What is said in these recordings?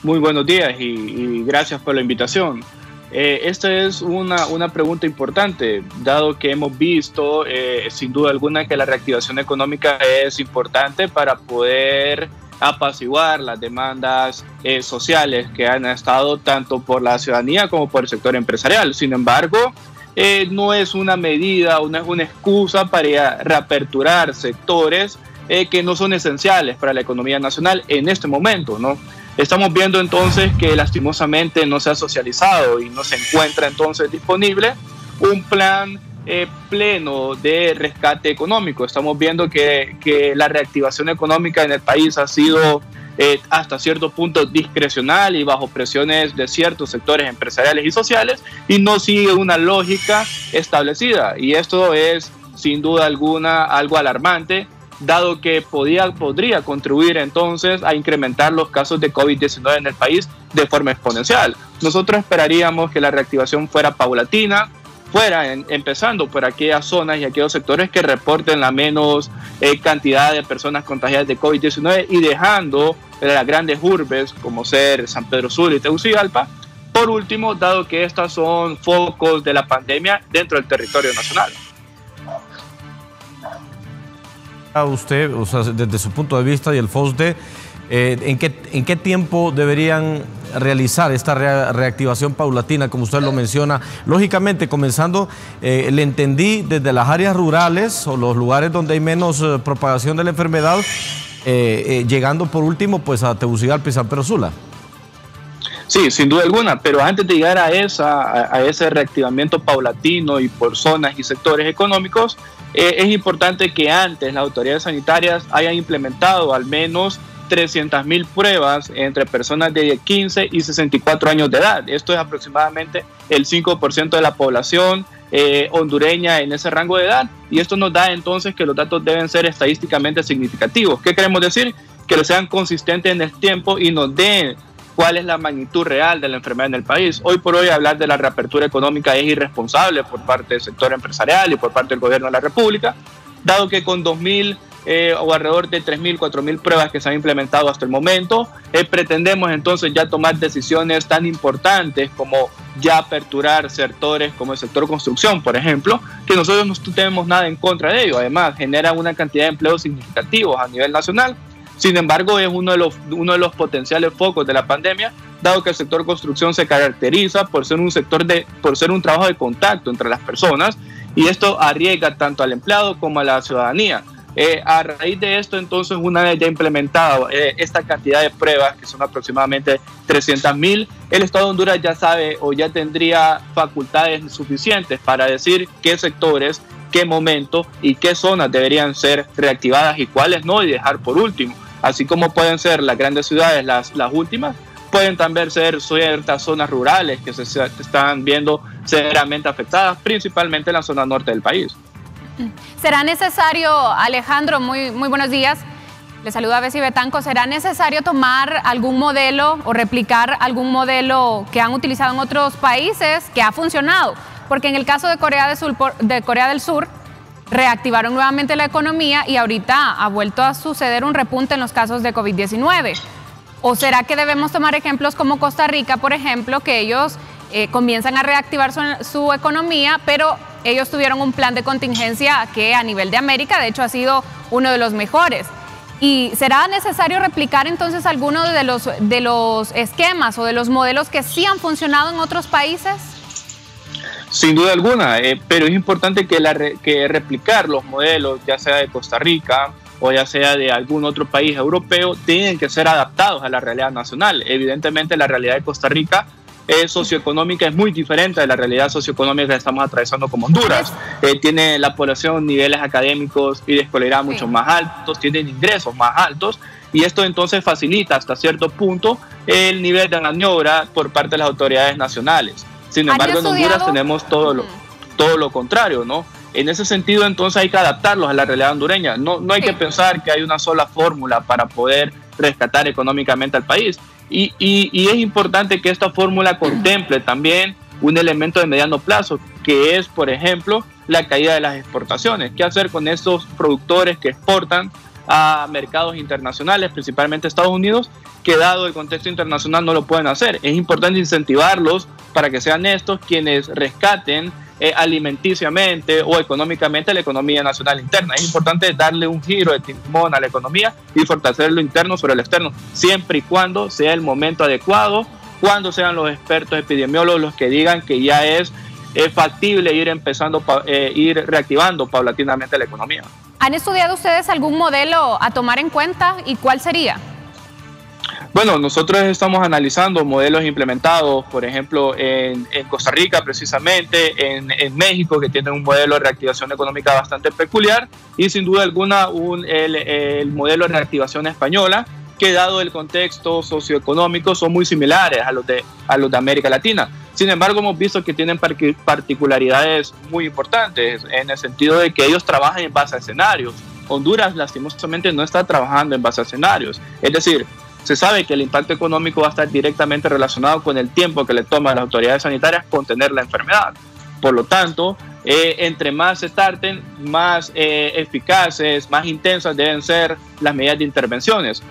Muy buenos días y gracias por la invitación. Esta es una pregunta importante, dado que hemos visto, sin duda alguna, que la reactivación económica es importante para poder apaciguar las demandas sociales que han estado tanto por la ciudadanía como por el sector empresarial. Sin embargo, no es una medida, no es una excusa para reaperturar sectores que no son esenciales para la economía nacional en este momento, ¿no? Estamos viendo entonces que lastimosamente no se ha socializado y no se encuentra entonces disponible un plan pleno de rescate económico. Estamos viendo que la reactivación económica en el país ha sido hasta cierto punto discrecional y bajo presiones de ciertos sectores empresariales y sociales, y no sigue una lógica establecida. Y esto es sin duda alguna algo alarmante, dado que podría contribuir entonces a incrementar los casos de COVID-19 en el país de forma exponencial. Nosotros esperaríamos que la reactivación fuera paulatina, empezando por aquellas zonas y aquellos sectores que reporten la menos cantidad de personas contagiadas de COVID-19 y dejando las grandes urbes como ser San Pedro Sula y Tegucigalpa, por último, dado que estas son focos de la pandemia dentro del territorio nacional. Usted, o sea, desde su punto de vista y el FOSDE, ¿en qué tiempo deberían realizar esta reactivación paulatina, como usted lo menciona? Lógicamente, comenzando, le entendí desde las áreas rurales o los lugares donde hay menos propagación de la enfermedad, llegando por último pues a Tegucigalpa y San Pedro Sula. Sí, sin duda alguna, pero antes de llegar a ese reactivamiento paulatino y por zonas y sectores económicos, es importante que antes las autoridades sanitarias hayan implementado al menos 300.000 pruebas entre personas de 15 y 64 años de edad. Esto es aproximadamente el 5% de la población hondureña en ese rango de edad, y esto nos da entonces que los datos deben ser estadísticamente significativos. ¿Qué queremos decir? Que sean consistentes en el tiempo y nos den cuál es la magnitud real de la enfermedad en el país. Hoy por hoy hablar de la reapertura económica es irresponsable por parte del sector empresarial y por parte del gobierno de la República, dado que con 2.000 o alrededor de 3.000, 4.000 pruebas que se han implementado hasta el momento, pretendemos entonces ya tomar decisiones tan importantes como ya aperturar sectores como el sector construcción, por ejemplo, que nosotros no tenemos nada en contra de ello. Además, genera una cantidad de empleos significativos a nivel nacional. Sin embargo, es uno de los potenciales focos de la pandemia, dado que el sector construcción se caracteriza por ser un trabajo de contacto entre las personas, y esto arriesga tanto al empleado como a la ciudadanía. A raíz de esto, entonces, una vez ya implementado esta cantidad de pruebas, que son aproximadamente 300.000, el Estado de Honduras ya sabe o ya tendría facultades suficientes para decir qué sectores, qué momento y qué zonas deberían ser reactivadas y cuáles no, y dejar por último. Así como pueden ser las grandes ciudades las últimas, pueden también ser ciertas zonas rurales que se están viendo severamente afectadas, principalmente en la zona norte del país. ¿Será necesario, Alejandro, muy buenos días, le saluda Bessie Betanco, ¿será necesario tomar algún modelo o replicar algún modelo que han utilizado en otros países que ha funcionado? Porque en el caso de Corea del Sur, reactivaron nuevamente la economía y ahorita ha vuelto a suceder un repunte en los casos de COVID-19. ¿O será que debemos tomar ejemplos como Costa Rica, por ejemplo, que ellos comienzan a reactivar su economía, pero ellos tuvieron un plan de contingencia que a nivel de América, de hecho, ha sido uno de los mejores? ¿Y será necesario replicar entonces alguno de los esquemas o de los modelos que sí han funcionado en otros países? Sin duda alguna, pero es importante que replicar los modelos, ya sea de Costa Rica o ya sea de algún otro país europeo, tienen que ser adaptados a la realidad nacional. Evidentemente, la realidad de Costa Rica socioeconómica es muy diferente de la realidad socioeconómica que estamos atravesando como Honduras. Tiene la población niveles académicos y de escolaridad mucho más altos, tienen ingresos más altos, y esto entonces facilita hasta cierto punto el nivel de maniobra por parte de las autoridades nacionales. Sin embargo, en Honduras tenemos todo lo contrario, ¿no? En ese sentido, entonces, hay que adaptarlos a la realidad hondureña. No hay que pensar que hay una sola fórmula para poder rescatar económicamente al país. Y es importante que esta fórmula contemple también un elemento de mediano plazo, que es, por ejemplo, la caída de las exportaciones. ¿Qué hacer con estos productores que exportan a mercados internacionales, principalmente Estados Unidos, que dado el contexto internacional no lo pueden hacer. Es importante incentivarlos para que sean estos quienes rescaten alimenticiamente o económicamente la economía nacional interna. Es importante darle un giro de timón a la economía y fortalecer lo interno sobre lo externo, siempre y cuando sea el momento adecuado, cuando sean los expertos epidemiólogos los que digan que ya es factible ir reactivando paulatinamente la economía. ¿Han estudiado ustedes algún modelo a tomar en cuenta y cuál sería? Bueno, nosotros estamos analizando modelos implementados, por ejemplo, en Costa Rica precisamente, en México, que tienen un modelo de reactivación económica bastante peculiar, y sin duda alguna el modelo de reactivación española, que dado el contexto socioeconómico son muy similares a los de América Latina. Sin embargo, hemos visto que tienen particularidades muy importantes, en el sentido de que ellos trabajan en base a escenarios. Honduras, lastimosamente, no está trabajando en base a escenarios. Es decir, se sabe que el impacto económico va a estar directamente relacionado con el tiempo que le toma a las autoridades sanitarias contener la enfermedad. Por lo tanto, entre más se tarden, más eficaces, más intensas deben ser las medidas de intervenciones.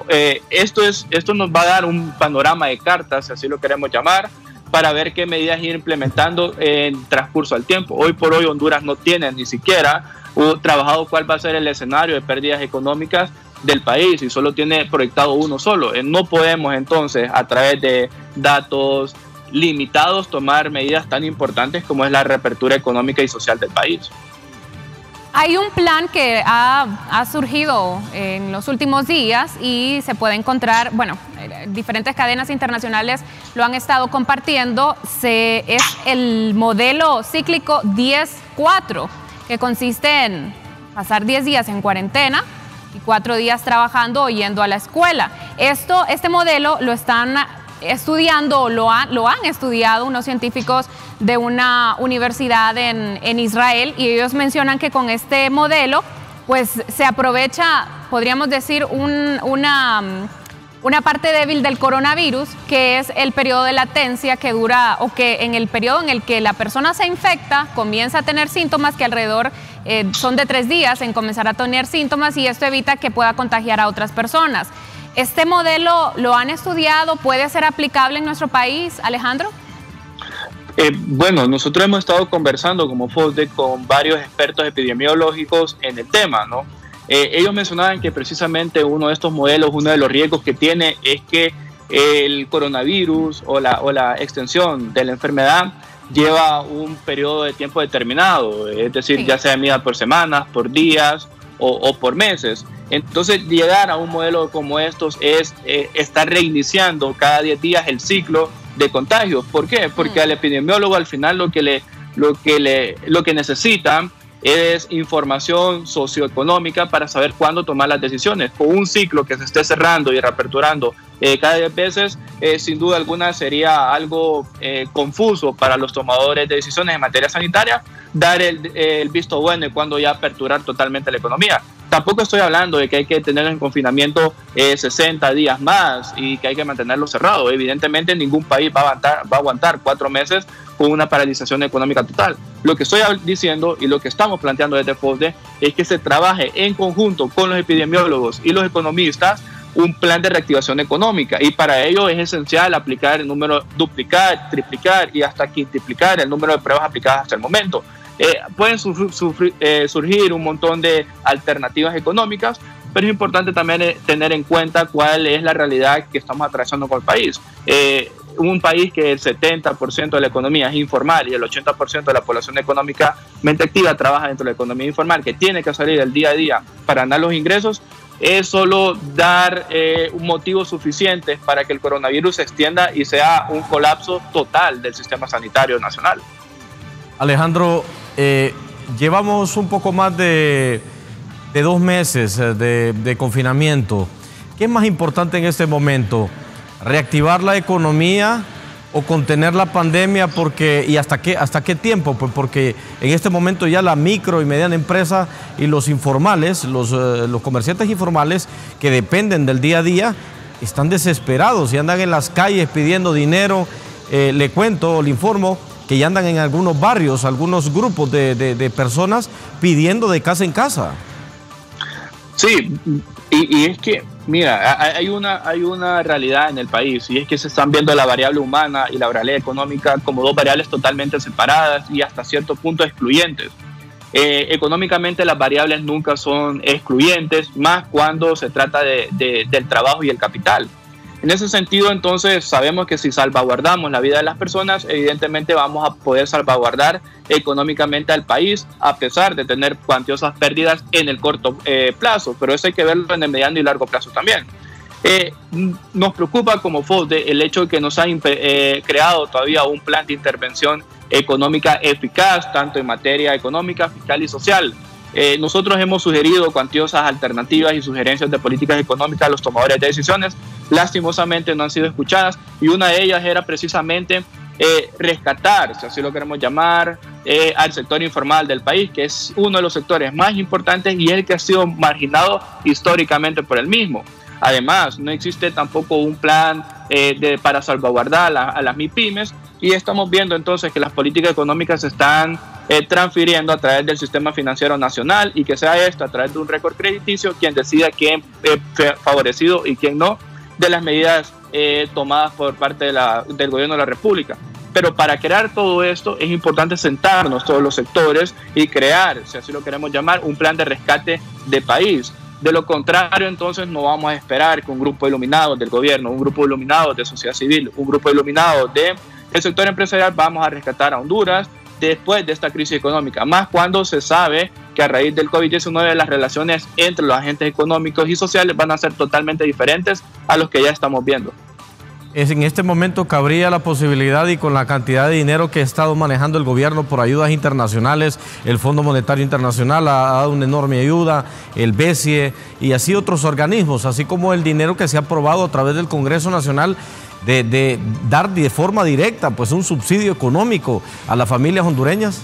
Esto nos va a dar un panorama de cartas, si así lo queremos llamar, para ver qué medidas ir implementando en transcurso del tiempo. Hoy por hoy Honduras no tiene ni siquiera trabajado cuál va a ser el escenario de pérdidas económicas del país y solo tiene proyectado uno solo. No podemos entonces a través de datos limitados tomar medidas tan importantes como es la reapertura económica y social del país. Hay un plan que ha surgido en los últimos días y se puede encontrar, bueno, diferentes cadenas internacionales lo han estado compartiendo, es el modelo cíclico 10-4, que consiste en pasar 10 días en cuarentena y 4 días trabajando o yendo a la escuela. Este modelo lo están estudiando, lo han estudiado unos científicos de una universidad en Israel, y ellos mencionan que con este modelo pues se aprovecha, podríamos decir, una parte débil del coronavirus, que es el periodo de latencia que dura, o que en el periodo en el que la persona se infecta comienza a tener síntomas que alrededor son de 3 días en comenzar a tener síntomas, y esto evita que pueda contagiar a otras personas. ¿Este modelo lo han estudiado? ¿Puede ser aplicable en nuestro país, Alejandro? Bueno, nosotros hemos estado conversando como FOSDE con varios expertos epidemiológicos en el tema, ¿no? Ellos mencionaban que precisamente uno de estos modelos, uno de los riesgos que tiene es que el coronavirus o la extensión de la enfermedad lleva un periodo de tiempo determinado, es decir, sí, ya sea medida por semanas, por días o por meses. Entonces, llegar a un modelo como estos es estar reiniciando cada 10 días el ciclo de contagios. ¿Por qué? Porque al epidemiólogo al final lo que necesita es información socioeconómica para saber cuándo tomar las decisiones. Con un ciclo que se esté cerrando y reaperturando cada 10 veces, sin duda alguna sería algo confuso para los tomadores de decisiones en materia sanitaria dar el visto bueno y cuándo ya aperturar totalmente la economía. Tampoco estoy hablando de que hay que tener en confinamiento 60 días más y que hay que mantenerlo cerrado. Evidentemente ningún país va a aguantar 4 meses con una paralización económica total. Lo que estoy diciendo y lo que estamos planteando desde FOSDE es que se trabaje en conjunto con los epidemiólogos y los economistas un plan de reactivación económica, y para ello es esencial aplicar el número, duplicar, triplicar y hasta quintuplicar el número de pruebas aplicadas hasta el momento. Pueden surgir un montón de alternativas económicas, pero es importante también tener en cuenta cuál es la realidad que estamos atravesando con el país. Un país que el 70% de la economía es informal y el 80% de la población económicamente activa trabaja dentro de la economía informal, que tiene que salir el día a día para ganar los ingresos, es solo dar un motivo suficiente para que el coronavirus se extienda y sea un colapso total del sistema sanitario nacional. Alejandro, llevamos un poco más de 2 meses de confinamiento. ¿Qué es más importante en este momento? ¿Reactivar la economía o contener la pandemia? ¿Y hasta qué tiempo? Pues porque en este momento ya la micro y mediana empresa y los informales, los comerciantes informales que dependen del día a día, están desesperados y andan en las calles pidiendo dinero. Le informo que ya andan en algunos barrios, algunos grupos de personas pidiendo de casa en casa. Sí, Y es que, mira, hay una realidad en el país, y es que se están viendo la variable humana y la variable económica como dos variables totalmente separadas y hasta cierto punto excluyentes. Económicamente las variables nunca son excluyentes, más cuando se trata del trabajo y el capital. En ese sentido, entonces, sabemos que si salvaguardamos la vida de las personas, evidentemente vamos a poder salvaguardar económicamente al país, a pesar de tener cuantiosas pérdidas en el corto plazo, pero eso hay que verlo en el mediano y largo plazo también. Nos preocupa como FOSDE el hecho de que nos han creado todavía un plan de intervención económica eficaz, tanto en materia económica, fiscal y social. Nosotros hemos sugerido cuantiosas alternativas y sugerencias de políticas económicas a los tomadores de decisiones. Lastimosamente no han sido escuchadas, y una de ellas era precisamente rescatar, si así lo queremos llamar, al sector informal del país, que es uno de los sectores más importantes y el que ha sido marginado históricamente por el mismo. Además, no existe tampoco un plan para salvaguardar a las MIPYMES, y estamos viendo entonces que las políticas económicas se están transfiriendo a través del sistema financiero nacional, y que sea esto a través de un récord crediticio quien decida quién es favorecido y quién no de las medidas tomadas por parte del gobierno de la República. Pero para crear todo esto es importante sentarnos todos los sectores y crear, si así lo queremos llamar, un plan de rescate de país. De lo contrario, entonces no vamos a esperar que un grupo iluminado del gobierno, un grupo iluminado de sociedad civil, un grupo iluminado del sector empresarial vamos a rescatar a Honduras después de esta crisis económica, más cuando se sabe que a raíz del COVID-19 las relaciones entre los agentes económicos y sociales van a ser totalmente diferentes a los que ya estamos viendo. En este momento cabría la posibilidad, y con la cantidad de dinero que ha estado manejando el gobierno por ayudas internacionales, el Fondo Monetario Internacional ha dado una enorme ayuda, el BESIE y así otros organismos, así como el dinero que se ha aprobado a través del Congreso Nacional, de dar de forma directa pues un subsidio económico a las familias hondureñas?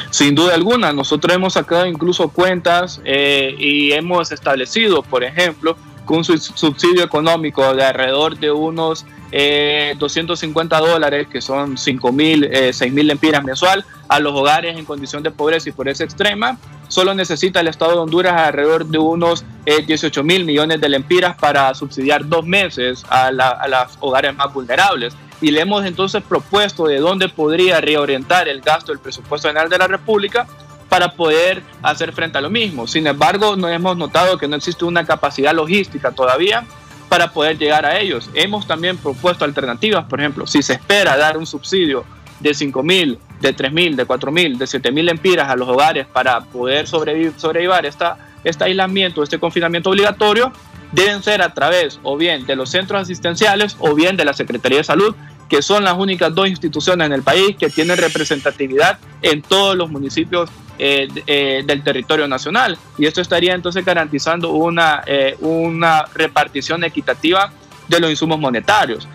Sin duda alguna, nosotros hemos sacado incluso cuentas y hemos establecido, por ejemplo, con un subsidio económico de alrededor de unos $250, que son 6.000 lempiras mensual, a los hogares en condición de pobreza y pobreza extrema. Solo necesita el Estado de Honduras alrededor de unos 18.000 millones de lempiras para subsidiar 2 meses a los hogares más vulnerables. Y le hemos entonces propuesto de dónde podría reorientar el gasto del presupuesto general de la República para poder hacer frente a lo mismo. Sin embargo, no hemos notado que no existe una capacidad logística todavía para poder llegar a ellos. Hemos también propuesto alternativas. Por ejemplo, si se espera dar un subsidio de 5.000, de 3.000, de 4.000, de 7.000 lempiras a los hogares para poder sobrellevar este aislamiento, este confinamiento obligatorio, deben ser a través o bien de los centros asistenciales o bien de la Secretaría de Salud, que son las únicas 2 instituciones en el país que tienen representatividad en todos los municipios del territorio nacional. Y esto estaría entonces garantizando una repartición equitativa de los insumos monetarios.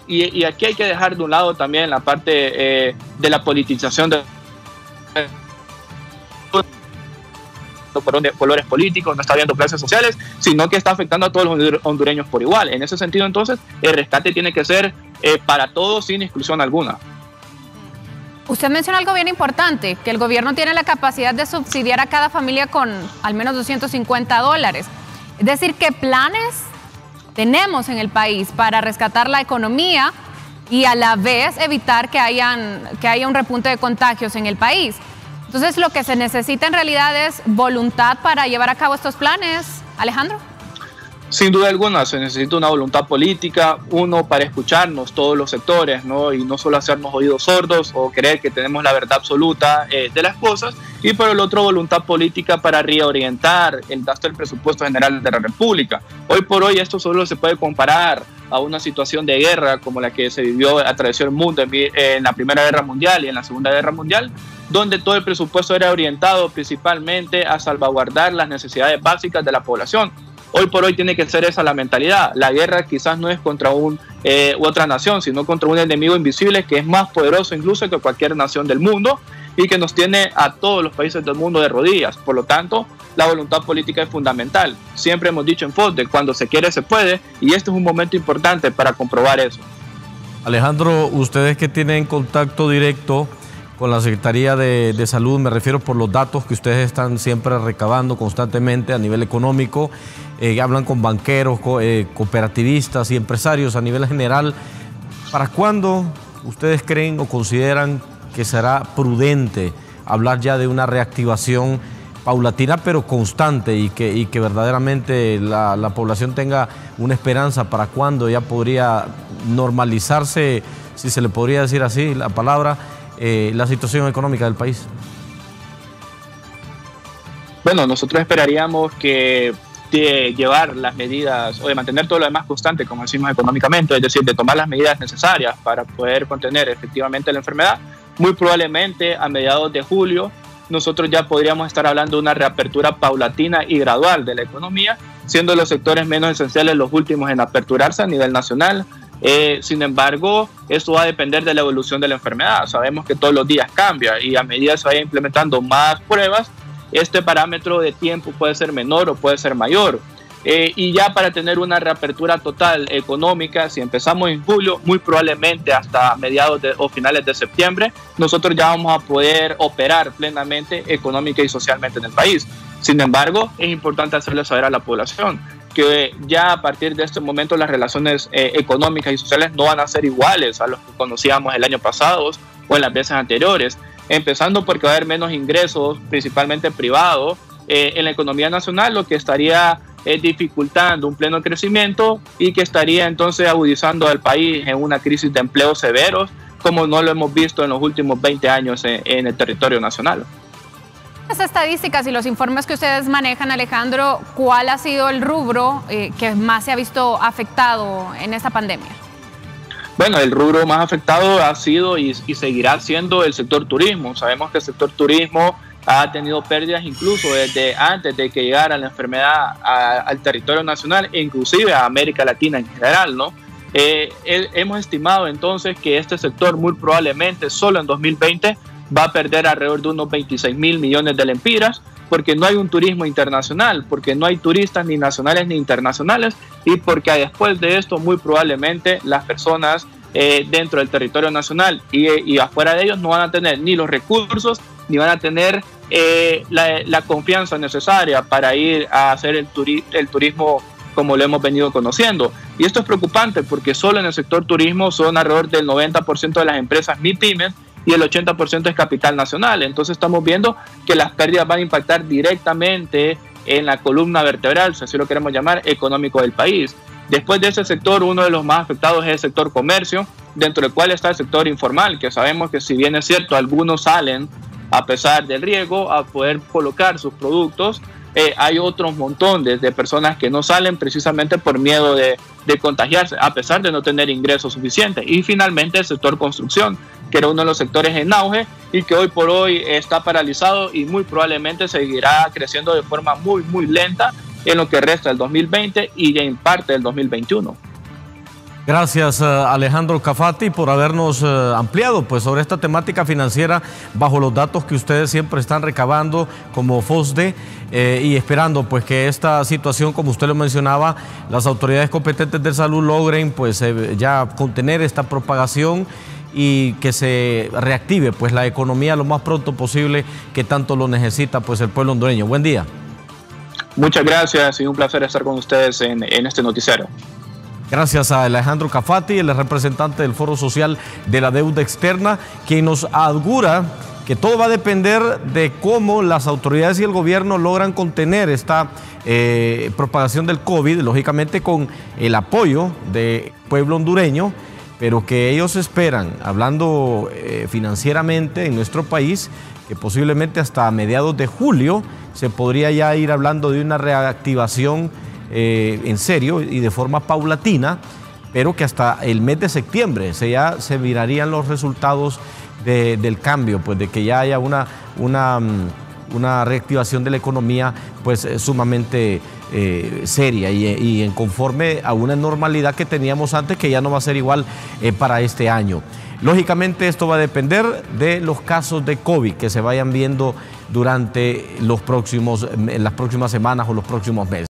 Y aquí hay que dejar de un lado también la parte de la politización de colores políticos, no está viendo clases sociales, sino que está afectando a todos los hondureños por igual. En ese sentido, entonces, el rescate tiene que ser para todos, sin exclusión alguna. Usted menciona algo bien importante, que el gobierno tiene la capacidad de subsidiar a cada familia con al menos $250. Es decir, ¿qué planes tenemos en el país para rescatar la economía y a la vez evitar que haya un repunte de contagios en el país? Entonces, lo que se necesita en realidad es voluntad para llevar a cabo estos planes, Alejandro. Sin duda alguna, se necesita una voluntad política, uno, para escucharnos todos los sectores, ¿no? Y no solo hacernos oídos sordos o creer que tenemos la verdad absoluta de las cosas, y por el otro, voluntad política para reorientar el gasto del presupuesto general de la República. Hoy por hoy esto solo se puede comparar a una situación de guerra como la que se vivió, atravesó el mundo en la Primera Guerra Mundial y en la Segunda Guerra Mundial, donde todo el presupuesto era orientado principalmente a salvaguardar las necesidades básicas de la población. Hoy por hoy tiene que ser esa la mentalidad. La guerra quizás no es contra otra nación, sino contra un enemigo invisible que es más poderoso incluso que cualquier nación del mundo y que nos tiene a todos los países del mundo de rodillas. Por lo tanto, la voluntad política es fundamental. Siempre hemos dicho en FOSDE, cuando se quiere se puede, y este es un momento importante para comprobar eso. Alejandro, ustedes que tienen contacto directo con la Secretaría de Salud, me refiero por los datos que ustedes están siempre recabando constantemente a nivel económico, hablan con banqueros, cooperativistas y empresarios a nivel general. ¿Para cuándo ustedes creen o consideran que será prudente hablar ya de una reactivación paulatina pero constante y que verdaderamente la población tenga una esperanza para cuándo ya podría normalizarse, si se le podría decir así la palabra, la situación económica del país? Bueno, nosotros esperaríamos que de llevar las medidas o de mantener todo lo demás constante, como decimos económicamente, es decir, de tomar las medidas necesarias para poder contener efectivamente la enfermedad, muy probablemente a mediados de julio nosotros ya podríamos estar hablando de una reapertura paulatina y gradual de la economía, siendo los sectores menos esenciales los últimos en aperturarse a nivel nacional. Sin embargo, esto va a depender de la evolución de la enfermedad. Sabemos que todos los días cambia y a medida que se vaya implementando más pruebas, este parámetro de tiempo puede ser menor o puede ser mayor. Y ya para tener una reapertura total económica, si empezamos en julio, muy probablemente hasta mediados o finales de septiembre, nosotros ya vamos a poder operar plenamente económica y socialmente en el país. Sin embargo, es importante hacerle saber a la población que ya a partir de este momento las relaciones económicas y sociales no van a ser iguales a los que conocíamos el año pasado o en las veces anteriores, empezando porque va a haber menos ingresos, principalmente privados, en la economía nacional, lo que estaría dificultando un pleno crecimiento y que estaría entonces agudizando al país en una crisis de empleo severos, como no lo hemos visto en los últimos 20 años en el territorio nacional. Las estadísticas y los informes que ustedes manejan, Alejandro, ¿cuál ha sido el rubro que más se ha visto afectado en esta pandemia? Bueno, el rubro más afectado ha sido y seguirá siendo el sector turismo. Sabemos que el sector turismo ha tenido pérdidas incluso desde antes de que llegara la enfermedad al territorio nacional e inclusive a América Latina en general, ¿no? Hemos estimado entonces que este sector muy probablemente solo en 2020 va a perder alrededor de unos 26.000 millones de lempiras, porque no hay un turismo internacional, porque no hay turistas ni nacionales ni internacionales y porque después de esto muy probablemente las personas dentro del territorio nacional y afuera de ellos no van a tener ni los recursos ni van a tener la confianza necesaria para ir a hacer el turismo como lo hemos venido conociendo. Y esto es preocupante porque solo en el sector turismo son alrededor del 90% de las empresas MIPYMES y el 80% es capital nacional. Entonces estamos viendo que las pérdidas van a impactar directamente en la columna vertebral, si así lo queremos llamar, económico del país. Después de ese sector, uno de los más afectados es el sector comercio, dentro del cual está el sector informal, que sabemos que si bien es cierto, algunos salen a pesar del riesgo a poder colocar sus productos, hay otros montones de personas que no salen precisamente por miedo de contagiarse, a pesar de no tener ingresos suficientes. Y finalmente el sector construcción, que era uno de los sectores en auge y que hoy por hoy está paralizado y muy probablemente seguirá creciendo de forma muy, muy lenta en lo que resta del 2020 y en parte del 2021. Gracias, Alejandro Cafati, por habernos ampliado pues, sobre esta temática financiera bajo los datos que ustedes siempre están recabando como FOSDE y esperando pues, que esta situación, como usted lo mencionaba, las autoridades competentes de salud logren pues, ya contener esta propagación y que se reactive pues, la economía lo más pronto posible, que tanto lo necesita pues, el pueblo hondureño. Buen día. Muchas gracias y un placer estar con ustedes en este noticiero. Gracias a Alejandro Cafati, el representante del Foro Social de la Deuda Externa, quien nos augura que todo va a depender de cómo las autoridades y el gobierno logran contener esta propagación del COVID, lógicamente con el apoyo del pueblo hondureño, pero que ellos esperan, hablando financieramente en nuestro país, que posiblemente hasta mediados de julio se podría ya ir hablando de una reactivación en serio y de forma paulatina, pero que hasta el mes de septiembre ya se mirarían los resultados del cambio, pues de que ya haya una reactivación de la economía pues sumamente seria y en conforme a una normalidad que teníamos antes, que ya no va a ser igual para este año. Lógicamente esto va a depender de los casos de COVID que se vayan viendo durante las próximas semanas o los próximos meses.